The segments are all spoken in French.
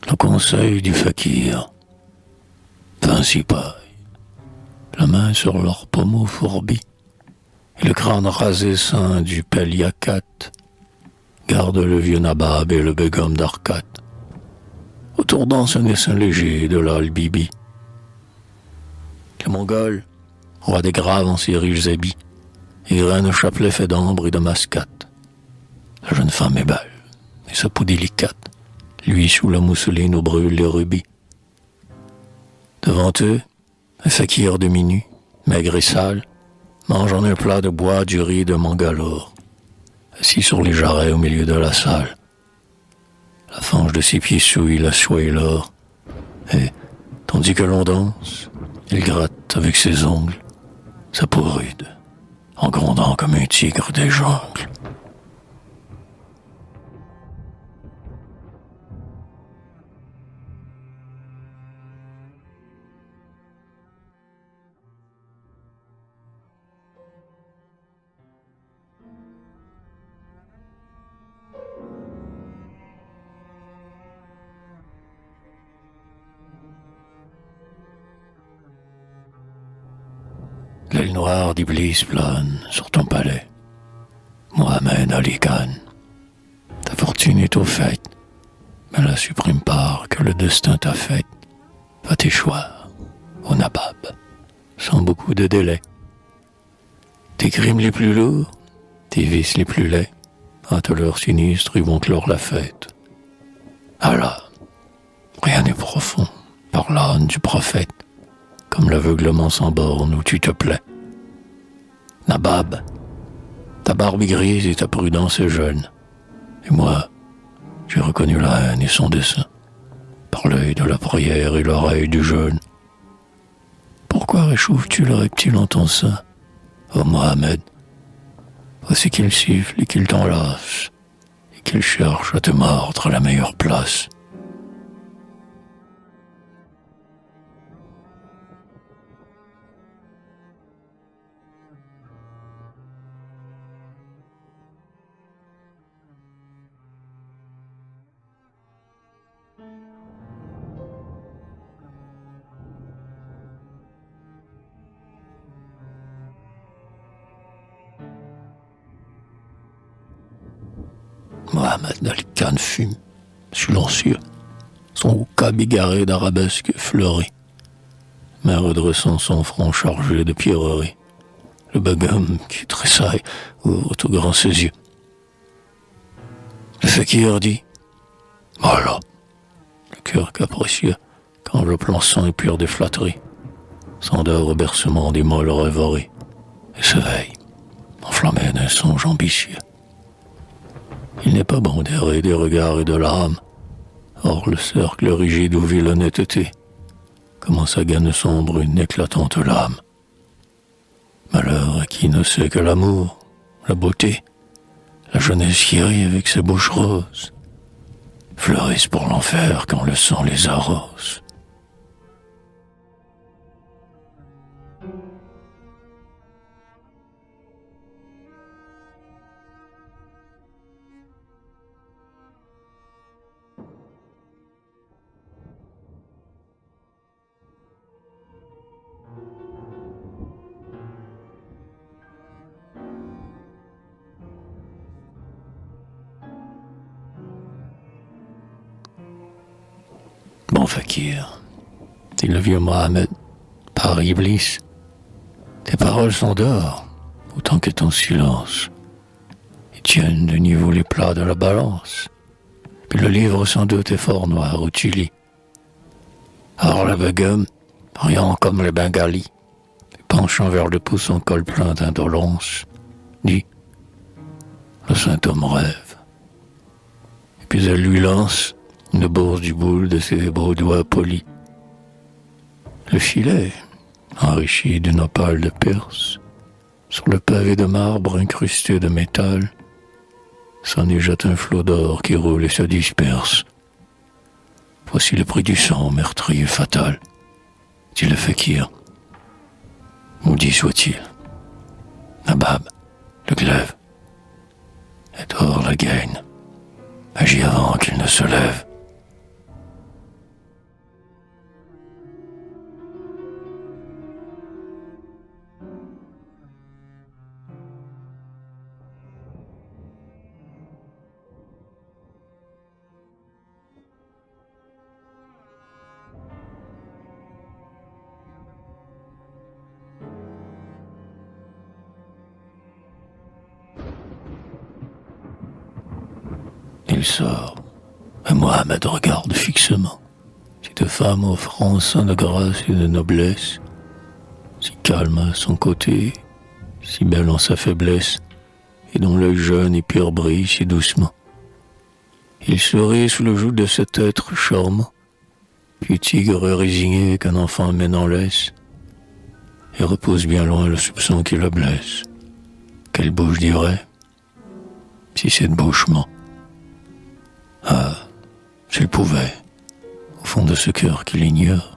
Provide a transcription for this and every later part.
Le conseil du fakir. 26 pailles, la main sur leur pommeau fourbi, et le crâne rasé sain du Peliacat, garde le vieux Nabab et le Begum d'Arcat. Autour danse un essaim léger de l'Al-Bibi. Le Mongol, roi des graves en ses riches habits, égrène un chapelet fait d'ambre et de mascate. La jeune femme est belle, et sa peau délicate, lui sous la mousseline où brûlent les rubis. Devant eux, un fakir demi-nu, maigre et sale, mange en un plat de bois du riz de Mangalore, assis sur les jarrets au milieu de la salle. La fange de ses pieds souille la soie et l'or, et, tandis que l'on danse, il gratte avec ses ongles sa peau rude, en grondant comme un tigre des jungles. L'aile noire d'Iblis plane sur ton palais. Mohamed Ali Khan, ta fortune est au fait, mais la suprême part que le destin t'a faite va t'échoir au Nabab, sans beaucoup de délai. Tes crimes les plus lourds, tes vices les plus laids, à tout leur sinistre, ils vont clore la fête. Allah, rien n'est profond, par l'âne du prophète, comme l'aveuglement sans borne où tu te plais. Nabab, ta barbe est grise et ta prudence est jeune. Et moi, j'ai reconnu la haine et son dessein, par l'œil de la prière et l'oreille du jeûne. Pourquoi réchauffes-tu le reptile en ton sein, ô Mohamed? Voici qu'il siffle et qu'il t'enlace, et qu'il cherche à te mordre à la meilleure place. Mohamed Ali Khan fume, silencieux, son hookah bigarré d'arabesques fleuries, mais redressant son front chargé de pierreries. Le Begum qui tressaille ouvre tout grand ses yeux. Le fakir dit « Voilà !» Le cœur capricieux, quand le plan sang et pur des flatteries, s'endort au bercement des molles rêveries et s'éveille, enflammé d'un songe ambitieux. Il n'est pas bon d'errer des regards et de l'âme, hors le cercle rigide où vit l'honnêteté, commence à gagner sombre une éclatante lame. Malheur à qui ne sait que l'amour, la beauté, la jeunesse qui rit avec ses bouches roses, fleurissent pour l'enfer quand le sang les arrose. Bon fakir, dit le vieux Mohamed, par Iblis, tes paroles sont d'or, autant que ton silence. Ils tiennent de niveau les plats de la balance, puis le livre sans doute est fort noir où tu lis. Alors le Begum, riant comme les Bengalis, penchant vers le pouce en col plein d'indolence, dit « Le saint homme rêve ». Et puis elle lui lance une bourse du boule de ses beaux doigts polis. Le filet, enrichi d'une opale de Perse, sur le pavé de marbre incrusté de métal, s'en y jette un flot d'or qui roule et se disperse. Voici le prix du sang meurtrier fatal, dit le fakir. Maudit soit-il. Nabab, le glaive, est hors la gaine. Agis avant qu'il ne se lève. Il sort, et Mohammed regarde fixement. Cette femme offrant sans de grâce et de noblesse, si calme à son côté, si belle en sa faiblesse, et dont l'œil jeune et pur brille si doucement. Il sourit sous le joug de cet être charmant, puis tigre résigné qu'un enfant mène en laisse, et repose bien loin le soupçon qui le blesse. Quelle bouche dirait, si cette bouche ment? Ah, s'il pouvait, au fond de ce cœur qu'il ignore,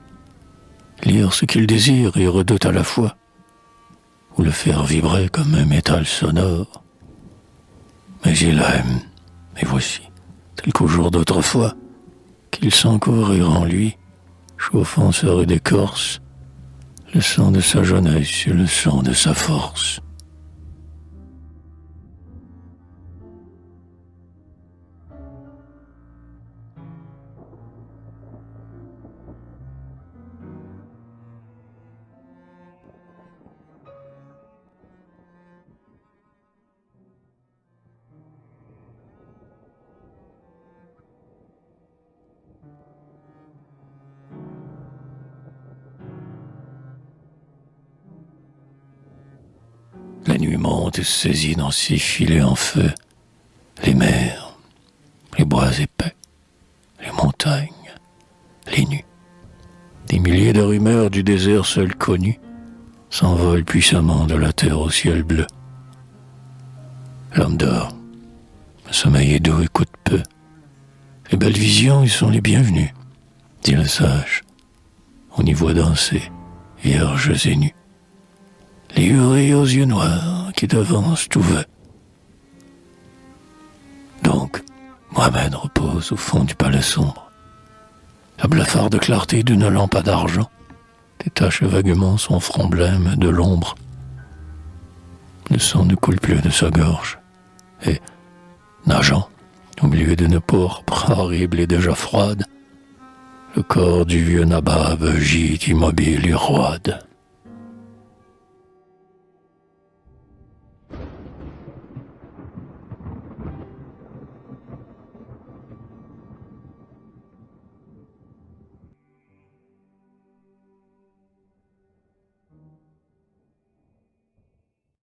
lire ce qu'il désire et redoute à la fois, ou le faire vibrer comme un métal sonore. Mais il aime, et voici, tel qu'au jour d'autrefois, qu'il sent courir en lui, chauffant sa rude écorce, le sang de sa jeunesse et le sang de sa force. La nuit monte et saisit dans ses filets en feu les mers, les bois épais, les montagnes, les nues. Des milliers de rumeurs du désert seul connu s'envolent puissamment de la terre au ciel bleu. L'homme dort, le sommeil est doux et coûte peu. Les belles visions y sont les bienvenues, dit le sage. On y voit danser, vierges et nues, les hurées aux yeux noirs qui devancent tout vœu. Donc, Mohammed repose au fond du palais sombre. La blafarde clarté d'une lampe d'argent détache vaguement son front blême de l'ombre. Le sang ne coule plus de sa gorge, et, nageant, au milieu d'une pourpre horrible et déjà froide, le corps du vieux nabab gît immobile et roide.